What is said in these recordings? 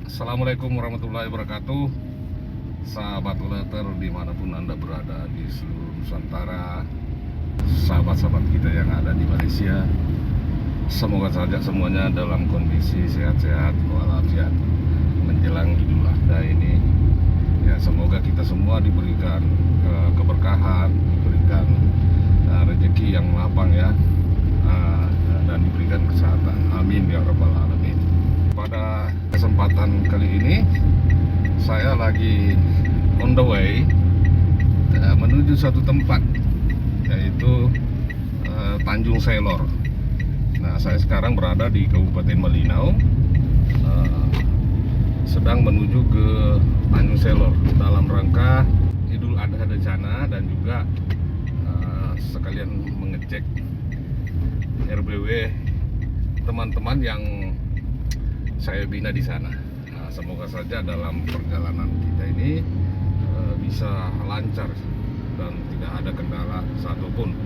Assalamualaikum warahmatullahi wabarakatuh. Sahabat Uleter dimanapun Anda berada di seluruh Nusantara, sahabat-sahabat kita yang ada di Malaysia, semoga saja semuanya dalam kondisi sehat-sehat walafiat menjelang Idul Adha ini. Ya, semoga kita semua diberikan keberkahan, diberikan rezeki yang lapang ya, dan diberikan kesehatan. Amin ya rabbal alamin. Pada kesempatan kali ini saya lagi on the way menuju suatu tempat, yaitu Tanjung Selor. Nah, saya sekarang berada di Kabupaten Malinau, sedang menuju ke Tanjung Selor dalam rangka Idul Adha di sana, dan juga sekalian mengecek RBW teman-teman yang saya bina di sana. Nah, semoga saja dalam perjalanan kita ini bisa lancar dan tidak ada kendala satupun.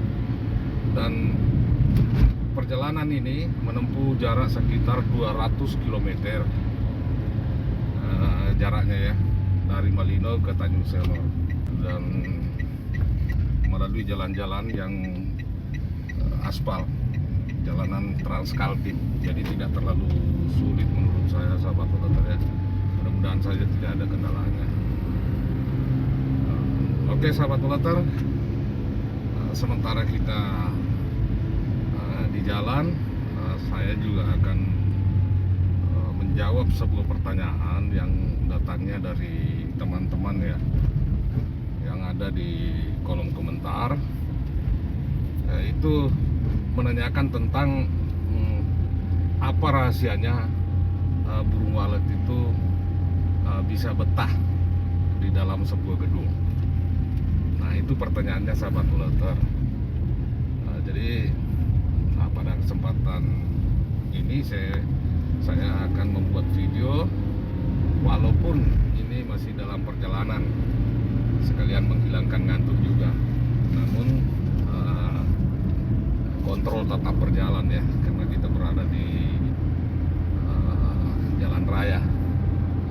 Dan perjalanan ini menempuh jarak sekitar 200 km jaraknya ya, dari Malinau ke Tanjung Selor, dan melalui jalan-jalan yang aspal, jalanan Transkaltim, jadi tidak terlalu sulit menurut saya, sahabat Uleter ya. Mudah-mudahan saja tidak ada kendalanya. Oke sahabat Uleter, sementara kita di jalan, saya juga akan menjawab sebuah pertanyaan yang datangnya dari teman-teman ya, yang ada di kolom komentar, yaitu menanyakan tentang apa rahasianya burung walet itu bisa betah di dalam sebuah gedung. Nah, itu pertanyaannya sahabat Uleter. Jadi pada kesempatan ini saya akan membuat video, walaupun ini masih dalam perjalanan, sekalian menghilangkan ngantuk juga, namun kontrol tetap berjalan ya, karena kita berada di jalan raya,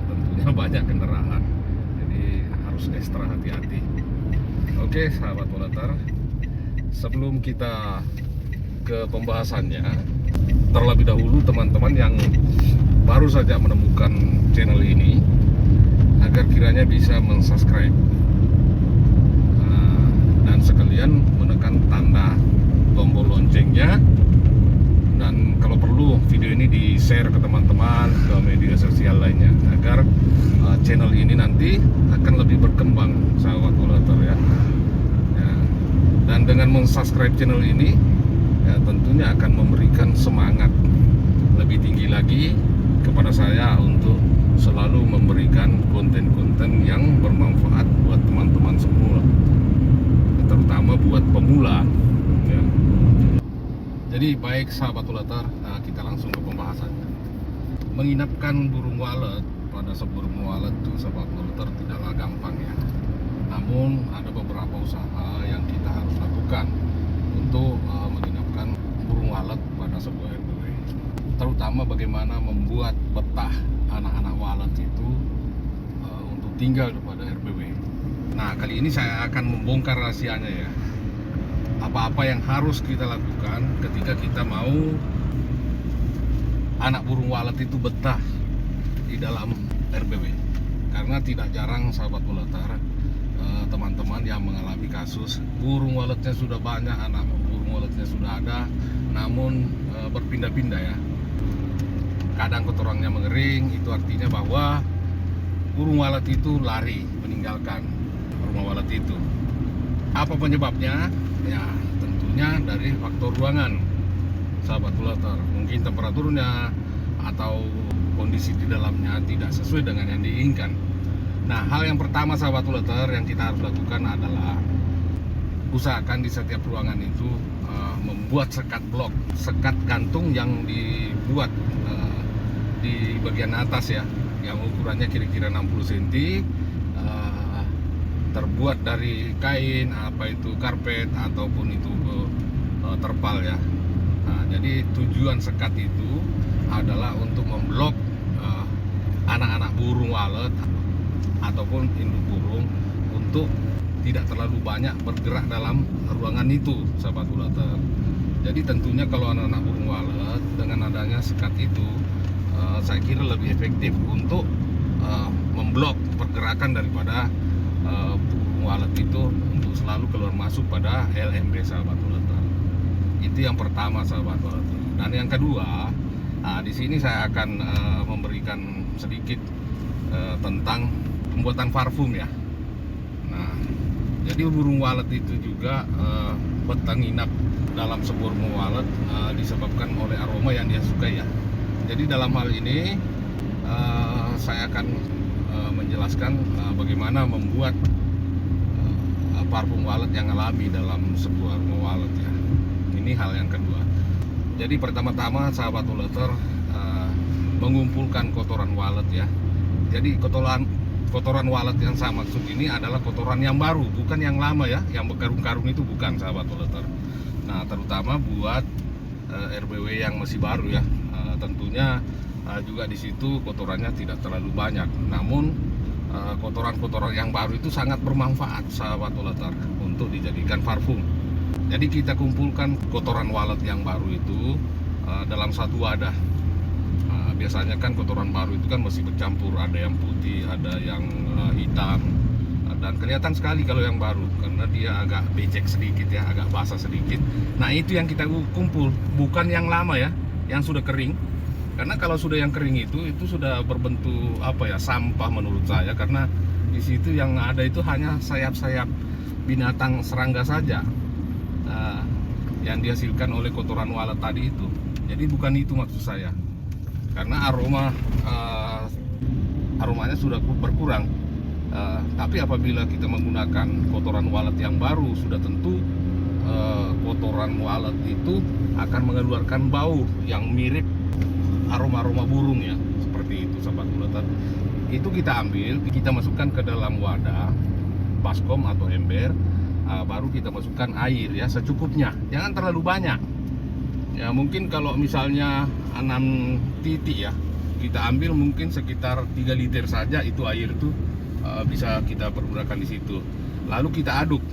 tentunya banyak kendaraan, jadi harus ekstra hati-hati. Oke sahabat Uleter, sebelum kita ke pembahasannya, terlebih dahulu teman-teman yang baru saja menemukan channel ini, agar kiranya bisa mensubscribe dan sekalian menekan tanda tombol loncengnya, dan kalau perlu video ini di share ke teman-teman, ke media sosial lainnya, agar channel ini nanti akan lebih berkembang sahabat Uleter ya. Dan dengan mensubscribe channel ini ya, tentunya akan memberikan semangat lebih tinggi lagi kepada saya untuk selalu memberikan konten-konten yang bermanfaat buat teman-teman semua, terutama buat pemula ya. Jadi baik sahabat Uleter, kita langsung ke pembahasan. Menginapkan burung walet pada sebuah burung walet itu sahabat Uleter tidaklah gampang ya. Namun ada beberapa usaha yang kita harus lakukan untuk menginapkan burung walet pada sebuah RBW, terutama bagaimana membuat betah anak-anak walet itu untuk tinggal pada RBW. Nah, kali ini saya akan membongkar rahasianya ya, apa-apa yang harus kita lakukan ketika kita mau anak burung walet itu betah di dalam RBW. Karena tidak jarang sahabat Uleter, teman-teman yang mengalami kasus burung waletnya sudah banyak, anak burung waletnya sudah ada, namun berpindah-pindah ya. Kadang kotorannya mengering, itu artinya bahwa burung walet itu lari meninggalkan rumah walet itu. Apa penyebabnya? Ya tentunya dari faktor ruangan sahabat Uleter. Mungkin temperaturnya atau kondisi di dalamnya tidak sesuai dengan yang diinginkan. Nah, hal yang pertama sahabat Uleter yang kita harus lakukan adalah usahakan di setiap ruangan itu membuat sekat blok, sekat gantung yang dibuat di bagian atas ya, yang ukurannya kira-kira 60 cm, terbuat dari kain, apa itu karpet ataupun itu terpal ya. Nah, jadi tujuan sekat itu adalah untuk memblok anak-anak burung walet ataupun induk burung untuk tidak terlalu banyak bergerak dalam ruangan itu, sahabat ulater. Jadi tentunya kalau anak-anak burung walet dengan adanya sekat itu, saya kira lebih efektif untuk memblok pergerakan daripada burung walet itu untuk selalu keluar masuk pada LMB, sahabat ulater. Itu yang pertama, sahabat ulater. Dan yang kedua, di sini saya akan memberikan sedikit tentang pembuatan parfum ya. Nah, jadi burung walet itu juga betah nginap dalam sebuah burung walet disebabkan oleh aroma yang dia suka ya. Jadi dalam hal ini saya akan menjelaskan bagaimana membuat parfum walet yang alami dalam sebuah burung walet ya. Ini hal yang kedua. Jadi pertama-tama sahabat ulater mengumpulkan kotoran walet ya. Jadi kotoran walet yang saya maksud ini adalah kotoran yang baru, bukan yang lama ya, yang berkarung-karung itu bukan, sahabat ulater. Nah, terutama buat RBW yang masih baru ya, tentunya juga di situ kotorannya tidak terlalu banyak. Namun kotoran-kotoran yang baru itu sangat bermanfaat, sahabat ulater, untuk dijadikan parfum. Jadi kita kumpulkan kotoran walet yang baru itu dalam satu wadah. Biasanya kan kotoran baru itu kan masih bercampur, ada yang putih, ada yang hitam, dan kelihatan sekali kalau yang baru karena dia agak becek sedikit ya, agak basah sedikit. Nah, itu yang kita kumpul, bukan yang lama ya, yang sudah kering. Karena kalau sudah yang kering itu sudah berbentuk apa ya, sampah menurut saya, karena di situ yang ada itu hanya sayap-sayap binatang serangga saja yang dihasilkan oleh kotoran walet tadi itu. Jadi bukan itu maksud saya. Karena aromanya sudah berkurang. Tapi apabila kita menggunakan kotoran walet yang baru, sudah tentu kotoran walet itu akan mengeluarkan bau yang mirip aroma-aroma burung ya, seperti itu, sahabat ulater. Itu kita ambil, kita masukkan ke dalam wadah baskom atau ember, baru kita masukkan air ya secukupnya, jangan terlalu banyak. Ya mungkin kalau misalnya 6 titik ya, kita ambil mungkin sekitar 3 liter saja itu air itu bisa kita pergunakan di situ. Lalu kita aduk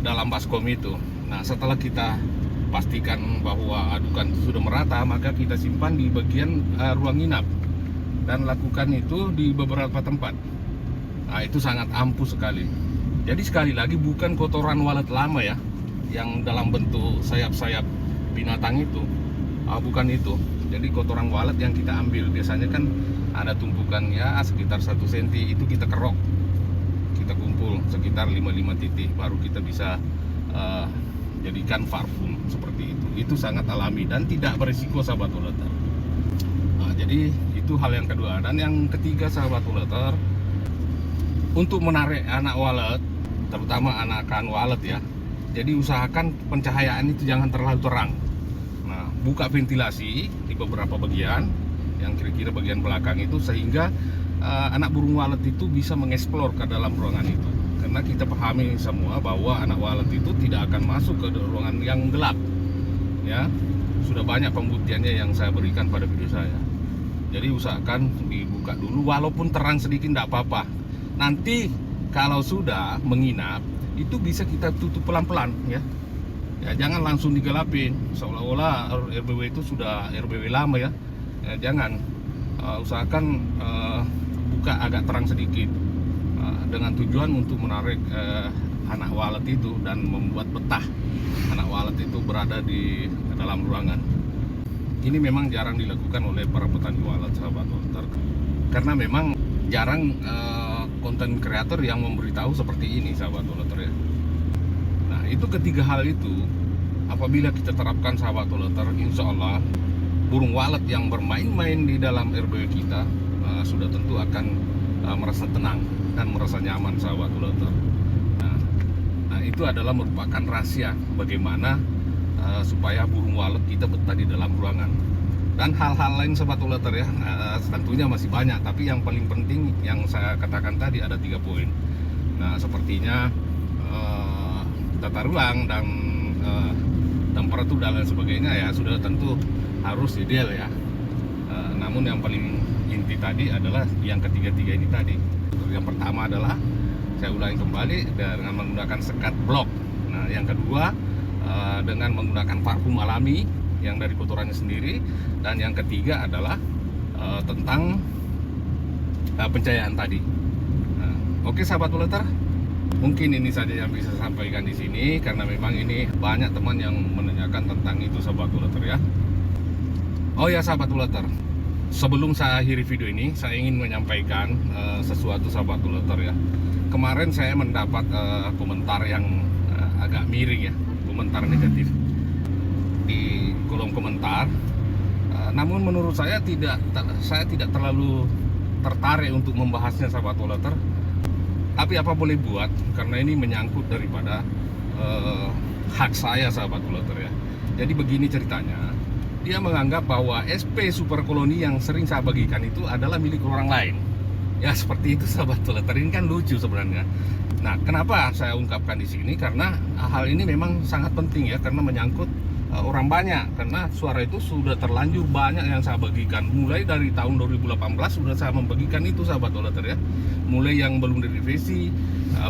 dalam baskom itu. Nah, setelah kita pastikan bahwa adukan itu sudah merata, maka kita simpan di bagian ruang inap dan lakukan itu di beberapa tempat. Nah, itu sangat ampuh sekali. Jadi sekali lagi bukan kotoran walet lama ya, yang dalam bentuk sayap-sayap binatang itu, bukan itu. Jadi kotoran walet yang kita ambil biasanya kan ada tumpukan ya sekitar 1 cm, itu kita kerok, kita kumpul sekitar 5 titik, baru kita bisa jadikan parfum seperti itu. Itu sangat alami dan tidak berisiko, sahabat ulater. Nah, jadi itu hal yang kedua. Dan yang ketiga, sahabat ulater, untuk menarik anak walet, terutama anakan walet ya, jadi usahakan pencahayaan itu jangan terlalu terang. Nah, buka ventilasi di beberapa bagian, yang kira-kira bagian belakang itu, sehingga anak burung walet itu bisa mengeksplor ke dalam ruangan itu. Karena kita pahami semua bahwa anak walet itu tidak akan masuk ke ruangan yang gelap. Ya, sudah banyak pembuktiannya yang saya berikan pada video saya. Jadi usahakan dibuka dulu, walaupun terang sedikit tidak apa-apa. Nanti kalau sudah menginap, itu bisa kita tutup pelan-pelan ya. Ya, jangan langsung digelapin seolah-olah RBW itu sudah RBW lama ya. Ya, jangan, usahakan buka agak terang sedikit dengan tujuan untuk menarik anak walet itu dan membuat betah anak walet itu berada di dalam ruangan. Ini memang jarang dilakukan oleh para petani walet, sahabat ulater, karena memang jarang konten kreator yang memberitahu seperti ini, sahabat ulater ya. Nah, itu ketiga hal itu apabila kita terapkan, sahabat ulater, insya Allah burung walet yang bermain-main di dalam RBW kita sudah tentu akan merasa tenang dan merasa nyaman, sahabat ulater. Nah, itu adalah merupakan rahasia bagaimana supaya burung walet kita betah di dalam ruangan. Dan hal-hal lain, sahabat ulater ya, tentunya masih banyak, tapi yang paling penting yang saya katakan tadi ada 3 poin. Nah, sepertinya tata ruang dan temperatur dan lain sebagainya ya sudah tentu harus ideal ya. Namun yang paling inti tadi adalah yang ketiga-tiga ini tadi. Yang pertama adalah saya ulangi kembali dengan menggunakan sekat blok. Nah, yang kedua dengan menggunakan parfum alami yang dari kotorannya sendiri, dan yang ketiga adalah tentang pencahayaan tadi. Nah, oke sahabat Poleter, mungkin ini saja yang bisa saya sampaikan di sini karena memang ini banyak teman yang menanyakan tentang itu sahabat Poleter ya. Oh ya sahabat Poleter, sebelum saya akhiri video ini saya ingin menyampaikan sesuatu sahabat Poleter ya. Kemarin saya mendapat komentar yang agak miring ya, komentar negatif di kolom komentar. Namun menurut saya tidak terlalu tertarik untuk membahasnya sahabat Poleter. Tapi apa boleh buat, karena ini menyangkut daripada hak saya sahabat Poleter ya. Jadi begini ceritanya, dia menganggap bahwa SP Super Koloni yang sering saya bagikan itu adalah milik orang lain. Ya seperti itu sahabat Poleter, ini kan lucu sebenarnya. Nah, kenapa saya ungkapkan di sini? Karena hal ini memang sangat penting ya, karena menyangkut orang banyak. Karena suara itu sudah terlanjur banyak yang saya bagikan. Mulai dari tahun 2018 sudah saya membagikan itu sahabat Poleter ya. Mulai yang belum direvisi,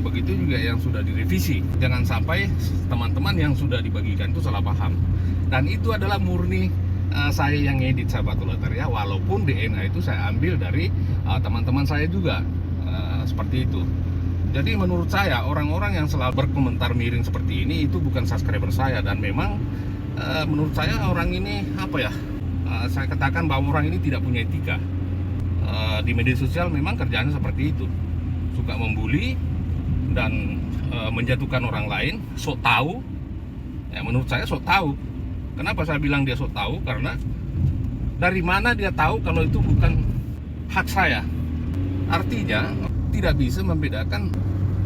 begitu juga yang sudah direvisi. Jangan sampai teman-teman yang sudah dibagikan itu salah paham. Dan itu adalah murni saya yang ngedit sahabat Poleter ya. Walaupun DNA itu saya ambil dari teman-teman saya juga, seperti itu. Jadi menurut saya orang-orang yang selalu berkomentar miring seperti ini itu bukan subscriber saya, dan memang menurut saya orang ini apa ya, saya katakan bahwa orang ini tidak punya etika. Di media sosial memang kerjaannya seperti itu, suka membuli dan menjatuhkan orang lain, sok tahu. Ya menurut saya sok tahu. Kenapa saya bilang dia sok tahu? Karena dari mana dia tahu kalau itu bukan hak saya? Artinya tidak bisa membedakan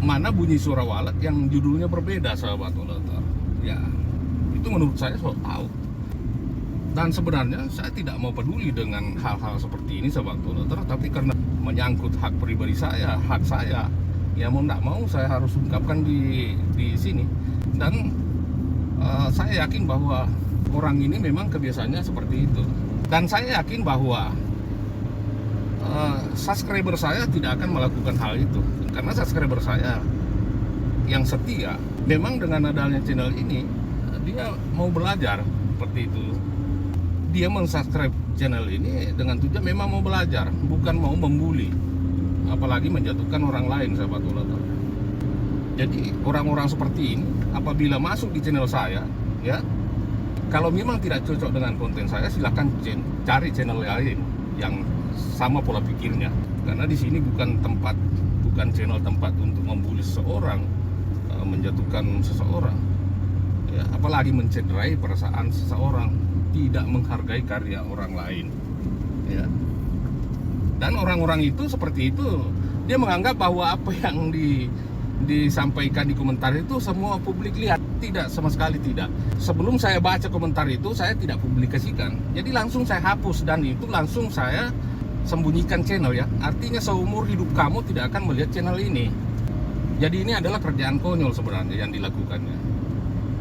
mana bunyi suara walet yang judulnya berbeda sahabat Poleter. Ya, itu menurut saya sok tahu. Dan sebenarnya saya tidak mau peduli dengan hal-hal seperti ini sahabat Poleter, tapi karena menyangkut hak pribadi saya, hak saya, ya mau tidak mau saya harus ungkapkan di sini. Dan saya yakin bahwa orang ini memang kebiasaannya seperti itu. Dan saya yakin bahwa subscriber saya tidak akan melakukan hal itu, karena subscriber saya yang setia memang dengan adanya channel ini dia mau belajar seperti itu. Dia mensubscribe channel ini dengan tujuan memang mau belajar, bukan mau membuli, apalagi menjatuhkan orang lain sahabat Poleter. Jadi orang-orang seperti ini apabila masuk di channel saya ya, kalau memang tidak cocok dengan konten saya, silahkan cari channel lain yang sama pola pikirnya. Karena di sini bukan channel tempat untuk membuli seseorang, menjatuhkan seseorang, ya, apalagi mencederai perasaan seseorang, tidak menghargai karya orang lain, ya. Dan orang-orang itu seperti itu, dia menganggap bahwa apa yang disampaikan di komentar itu semua publik lihat. Tidak, sama sekali tidak. Sebelum saya baca komentar itu, saya tidak publikasikan. Jadi langsung saya hapus, dan itu langsung saya sembunyikan channel ya. Artinya seumur hidup kamu tidak akan melihat channel ini. Jadi ini adalah kerjaan konyol sebenarnya yang dilakukannya.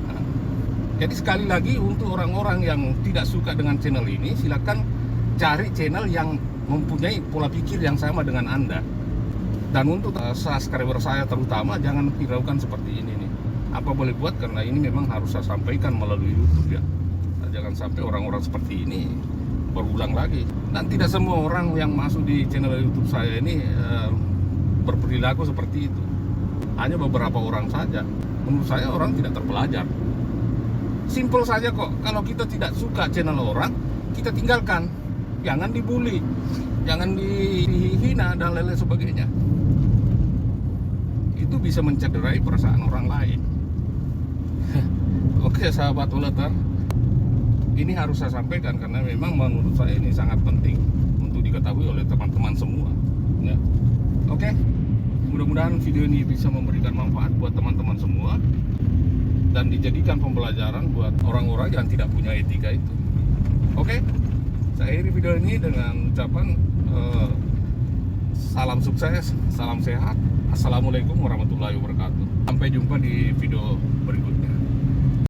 Nah, jadi sekali lagi untuk orang-orang yang tidak suka dengan channel ini, silakan cari channel yang mempunyai pola pikir yang sama dengan Anda. Dan untuk subscriber saya terutama, jangan hiraukan seperti ini nih. Apa boleh buat, karena ini memang harus saya sampaikan melalui YouTube ya. Nah, jangan sampai orang-orang seperti ini berulang lagi. Dan tidak semua orang yang masuk di channel YouTube saya ini berperilaku seperti itu. Hanya beberapa orang saja. Menurut saya orang tidak terpelajar. Simple saja kok. Kalau kita tidak suka channel orang, kita tinggalkan. Jangan dibully, jangan dihina dan lain-lain sebagainya. Itu bisa mencederai perasaan orang lain. Oke sahabat Poleter, ini harus saya sampaikan karena memang menurut saya ini sangat penting untuk diketahui oleh teman-teman semua ya. Oke, mudah-mudahan video ini bisa memberikan manfaat buat teman-teman semua dan dijadikan pembelajaran buat orang-orang yang tidak punya etika itu. Oke, saya akhiri video ini dengan ucapan salam sukses, salam sehat. Assalamualaikum warahmatullahi wabarakatuh. Sampai jumpa di video